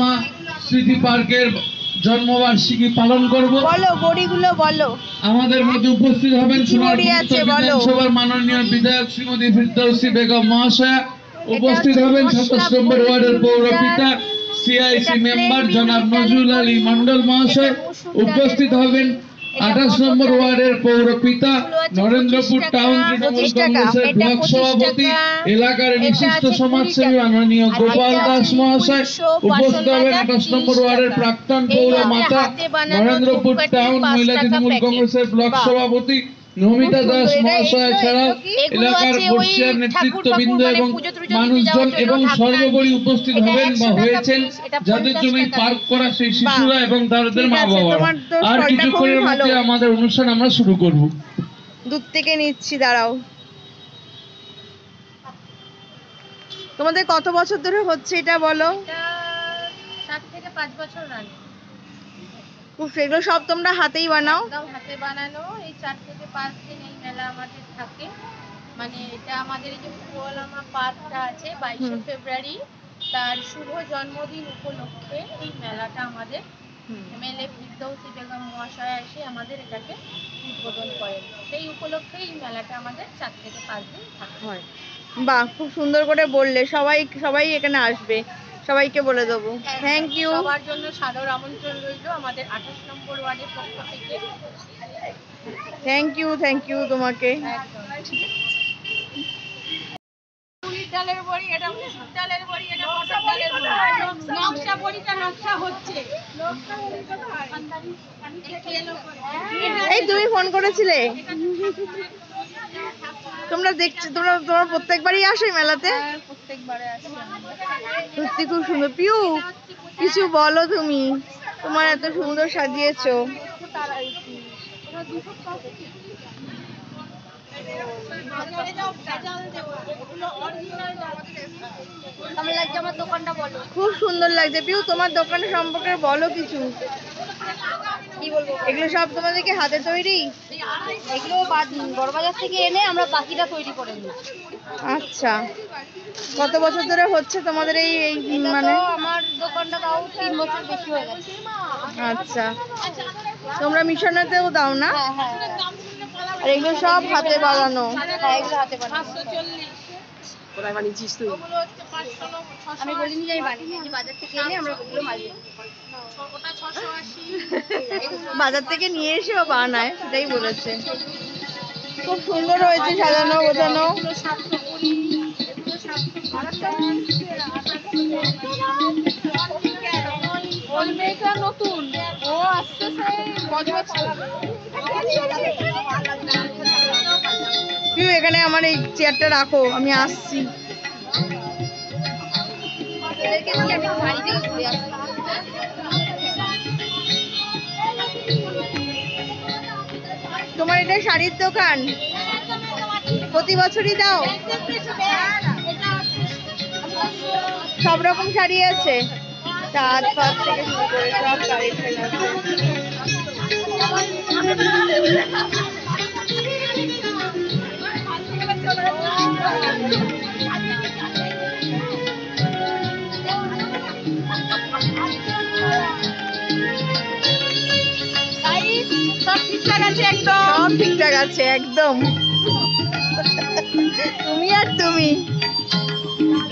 মা স্মৃতি পার্কের জন্মবার্ষিকী পালন করব। বলো গড়িগুলো বলো। আমাদের মধ্যে উপস্থিত হবেন গড়ি আছে বলো। বিধানসভার মাননীয় বিধায়ক শ্রীমতী ফিরদৌসী বেগম মহাশয়া, উপস্থিত হবেন 27 নম্বর ওয়ার্ডের পৌরপিতা সিআইসি মেম্বার জনাব নজরুল আলী মন্ডল মহাশয়, উপস্থিত হবেন 28 নম্বর ওয়ার্ডের পৌরপিতা নরেন্দ্রপুর টাউন তৃণমূল কংগ্রেসের ব্লক সভাপতি এলাকার বিশিষ্ট সমাজসেবী মাননীয় গোপাল দাস মহাশয়, উপস্থিত হবেন 28 নম্বর ওয়ার্ডের প্রাক্তন পৌরমাতা নরেন্দ্রপুর টাউন মহিলা তৃণমূল কংগ্রেসের ব্লক সভাপতি নমিতা দাস মহাশয় ছাড়াও এলাকার বর্ষিয়ার নেতৃত্ববৃন্দ এবং মানুষজন এবং সর্বোপরি উপস্থিত হবেন বা হয়েছেন যাদের জন্য পার্ক করা সেই শিশুরা এবং তাদের মা বাবা। আর কিছুক্ষণের মধ্যে আমাদের অনুষ্ঠান আমরা শুরু করব। দূর থেকে নিচ্ছি, দাঁড়াও। তোমাদের কত বছর ধরে হচ্ছে এটা বলো? 7 থেকে 5 বছর রানি। সেগুলো সব তোমরা হাতেই বানাও? একদম হাতে বানানো। এই 4 থেকে 5 দিন এই মেলা আমাদের থাকে। মানে এটা আমাদের এই যে ফুলওয়ালামা পার্কটা আছে 22 ফেব্রুয়ারি তার শুভ জন্মদিন উপলক্ষে এই মেলাটা আমাদের এমএলএ ফিরদৌসী বেগম মহাশয়া এসে আমাদের এটাকে উদ্বোধন করেন। সেই উপলক্ষে এই মেলাটা আমাদের 4 থেকে 5 দিন থাকে। বাহ, খুব সুন্দর করে বললে। সবাই এখানে আসবে, সবাইকে বলে দেবো। Thank you. সবার জন্য সাদর আমন্ত্রণ রইল আমাদের 28 নম্বর ওয়ার্ডের পক্ষ থেকে। থ্যাংক ইউ তোমাকে। মুসুর ডালের বড়ি, এটা মুসুর ডালের বড়ি, এটা মটর ডালের বড়ি। নকশা বড়িটা নকশা হচ্ছে। এই তুমি ফোন করেছিলে? তোমরা দেখছো, তোমরা প্রত্যেকবারই আসো মেলাতে? প্রত্যেকবারে আসি। সত্যি খুব সুন্দর। পিউ, কিছু বলো তুমি, তোমার এত সুন্দর সাজিয়েছো। খুব সুন্দর লাগছে। পিউ, তোমার দোকানের সম্পর্কে বলো কিছু। কি বলবো? এগুলো সব তোমাদেরকে হাতে তৈরি? এগুলো বড়বাজার থেকে এনে আমরা বাকিটা তৈরি করে নিই। আচ্ছা, কত বছর ধরে হচ্ছে তোমাদের এই মানে? আমার দোকানটা তাও 3 বছর বেশি হয়ে গেছে। আচ্ছা, তোমরা মিশনেতেও দাও না? হ্যাঁ। আর এগুলো সব হাতে বানানো? হ্যাঁ, এগুলো হাতে বানানো। 540 কোথায় বানিয়েছিস তুই? ওগুলো হচ্ছে 500 আমি বলিনি যে আমি বানিয়েছি, বাজার থেকে এনে আমরা ওগুলো বানিয়ে ওটা 680 বাজার থেকে নিয়ে এসে ও বানায়, সেটাই বলেছে। খুব সুন্দর হয়েছে সাজানো গোছানো। নতুন ও আসছে পিউ, এখানে আমার এই চেয়ারটা রাখো, আমি আসছি। তোমার এটা শাড়ির দোকান? প্রতি বছরই দাও? সব রকম শাড়ি আছে? তাঁত ফাত থেকে শুরু করে সব কালেকশন আছে। সব ঠিকঠাক আছে একদম। সব ঠিকঠাক আছে একদম। তুমি আর তুমি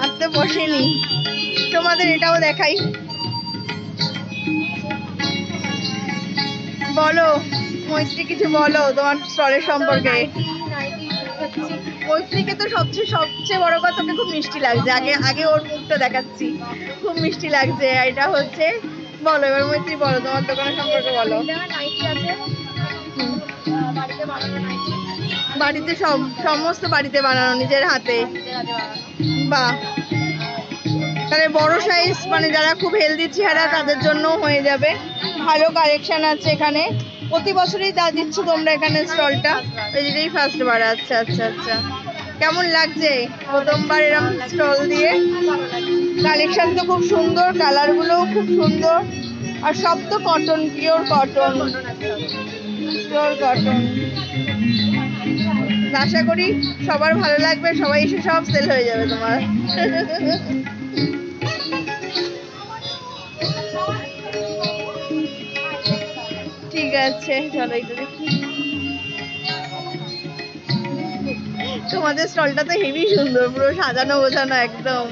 আর তো বসেনি। তোমাদের এটাও দেখাই। বলো মৈত্রী, কিছু বলো তোমার স্টলের সম্পর্কে। মৈত্রীকে তো সবচেয়ে বড় কথা, ওকে খুব মিষ্টি লাগছে। আগে ওর মুখটা দেখাচ্ছি, খুব মিষ্টি লাগছে। এটা হচ্ছে, বলো এবার মৈত্রী, বলো তোমার দোকানের সম্পর্কে বলো। বাড়িতে সমস্ত বাড়িতে বানানো, নিজের হাতে? বাহ, তাহলে বড় সাইজ, মানে যারা খুব হেলদি চেহারা তাদের জন্য হয়ে যাবে। ভালো কালেকশন আছে এখানে। প্রতি বছরই দিচ্ছ তোমরা এখানে স্টলটা? এটাই ফার্স্ট বার? আচ্ছা। কেমন লাগছে প্রথমবার এরকম স্টল দিয়ে? কালেকশন তো খুব সুন্দর, কালারগুলোও খুব সুন্দর, আর সব তো কটন, পিওর কটন। আশা করি সবার ভালো লাগবে, সবাই এসে সব সেল হয়ে যাবে তোমার। যাচ্ছে। চলো এটা দেখি। তোমাদের স্টলটা তো হেভি সুন্দর, পুরো সাজানো গোছানো একদম।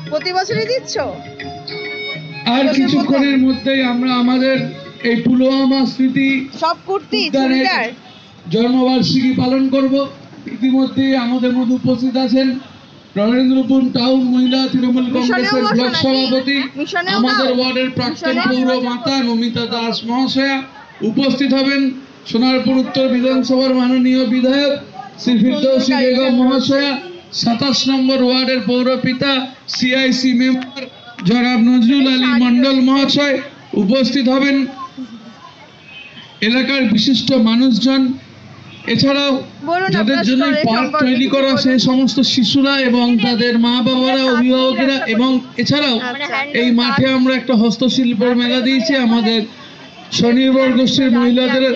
প্রতি বছরই দিচ্ছ? আর কিছুক্ষণের মধ্যেই আমরা আমাদের এই পুলওয়ামা স্মৃতি সব কুর্তি উদ্যানের চুড়িদার। জন্মবার্ষিকী পালন করব। ইতিমধ্যে আমাদের মধ্যে উপস্থিত আছেন নরেন্দ্রপুর টাউন মহিলা তৃণমূল কংগ্রেসের ব্লক সভাপতি, আমাদের ওয়ার্ডের প্রাক্তন পৌরমাতা নমিতা দাস মহাশয়া। উপস্থিত হবেন সোনারপুর উত্তর বিধানসভার মাননীয় বিধায়ক শ্রী ফিরদৌসী বেগম মহাশয়া, 27 নম্বর ওয়ার্ডের পৌরপিতা সিআইসি মেম্বার জনাব নজরুল আলী মন্ডল মহাশয়। উপস্থিত হবেন এলাকার বিশিষ্ট মানুষজন, এছাড়াও যাদের জন্য পার্ক তৈরি করা সেই সমস্ত শিশুরা এবং তাদের মা বাবারা, অভিভাবকেরা, এবং এছাড়াও এই মাঠে আমরা একটা হস্তশিল্পের মেলা দিয়েছি। আমাদের স্বনির্ভর গোষ্ঠীর মহিলাদের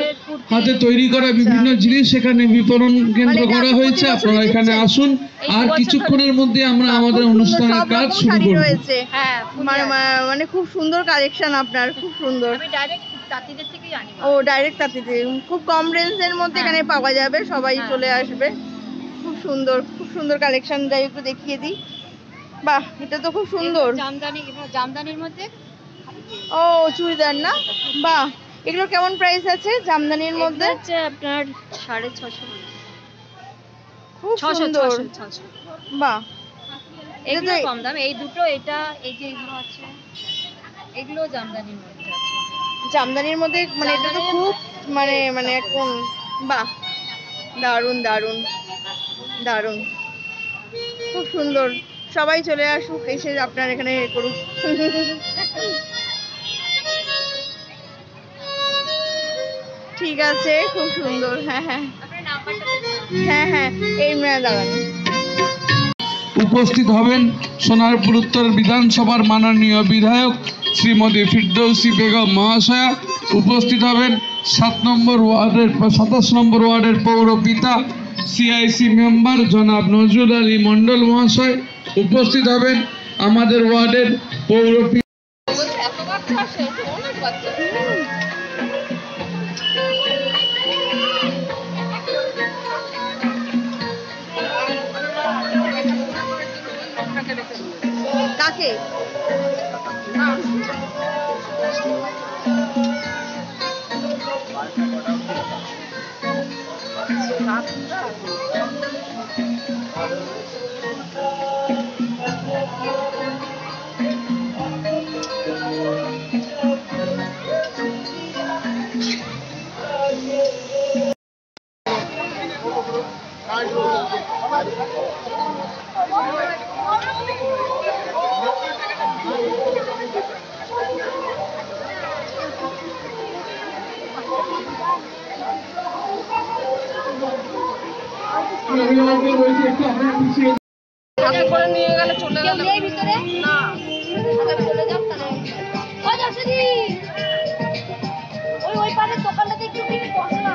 হাতে তৈরি করা বিভিন্ন জিনিস সেখানে বিপণন কেন্দ্র করা হয়েছে। আপনারা এখানে আসুন, আর কিছুক্ষণের মধ্যে আমরা আমাদের অনুষ্ঠানের কাজ শুরু করব। হ্যাঁ, মানে খুব সুন্দর কালেকশন আপনার, খুব সুন্দর। আমি ডাইরেক্ট তাঁতিদের থেকেই আনি। ও ডাইরেক্ট তাঁতিতে, খুব কম রেঞ্জের মধ্যে এখানে পাওয়া যাবে, সবাই চলে আসবে। খুব সুন্দর, খুব সুন্দর কালেকশন। যাই একটু দেখিয়ে দিই। বাহ, এটা তো খুব সুন্দর। জামদানির মধ্যে। ও চুড়িদার না? বাহ, এগুলো কেমন প্রাইস আছে জামদানির মধ্যে? হচ্ছে আপনার 650। খুব সুন্দর। 600। বাহ, এগুলো কম দাম। এই দুটো, এটা এই যে এগুলো আছে, এগুলো জামদানির মধ্যে আছে। জামদানির মধ্যে মানে এটা তো খুব মানে মানে কোন, বাহ, দারুণ দারুণ দারুণ, খুব সুন্দর। সবাই চলে আসুক, এসে আপনার এখানে করুক। ঠিক আছে, খুব সুন্দর। হ্যাঁ হ্যাঁ হ্যাঁ হ্যাঁ, এই দাঁড়ান। উপস্থিত হবেন সোনারপুর উত্তর বিধানসভার মাননীয় বিধায়ক শ্রীমতী ফিরদৌসী বেগম মহাশয়া। উপস্থিত হবেন 27 নম্বর ওয়ার্ডের পৌরপিতা সিআইসি মেম্বার জনাব নজরুল আলী মন্ডল মহাশয়। উপস্থিত হবেন আমাদের ওয়ার্ডের পৌরপিতা কাকে? হাতে করে নিয়ে গেলে চলে গেলে ভিতরে না চলে যাও। তাহলে ওই পারে দোকানটাতে একটু বসে না।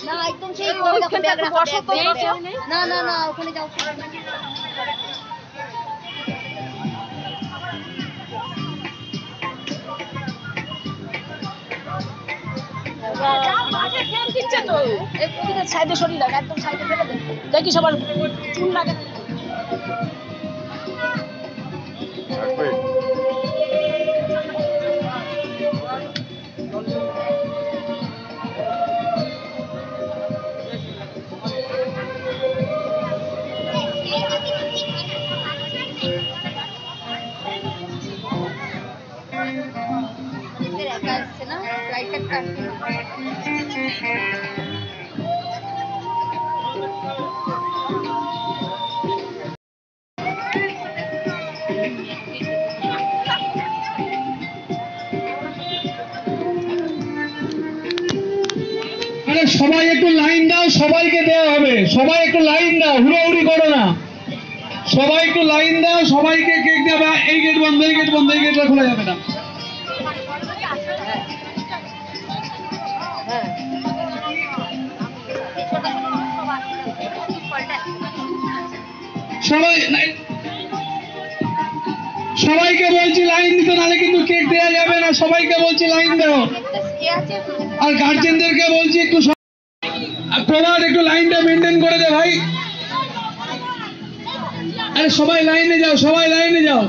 না একদম সেই না না না, ওখানে যাও। সাইডে সরিয়ে লাগে, একদম সাইডে ফেলে দেন। দেখি সবার চুল লাগে। একা আসছে না, লাইটটা কাটতে। আরে সবাই একটু লাইন দাও, সবাইকে দেওয়া হবে। সবাই একটু লাইন দাও, হুড়োহুড়ি করো না। সবাই একটু লাইন দাও, সবাইকে কেক দেবে। এই গেট বন্ধ, এই গেট বন্ধ, এই গেটটা খোলা যাবে না। সবাইকে বলছি লাইন দিতে, নাহলে কিন্তু কেক দেওয়া যাবে না। সবাইকে বলছি লাইন দাও। আর গার্জেনদেরকে বলছি একটু প্রভাত একটু লাইনটা মেনটেন করে দে ভাই। আরে সবাই লাইনে যাও, সবাই লাইনে যাও।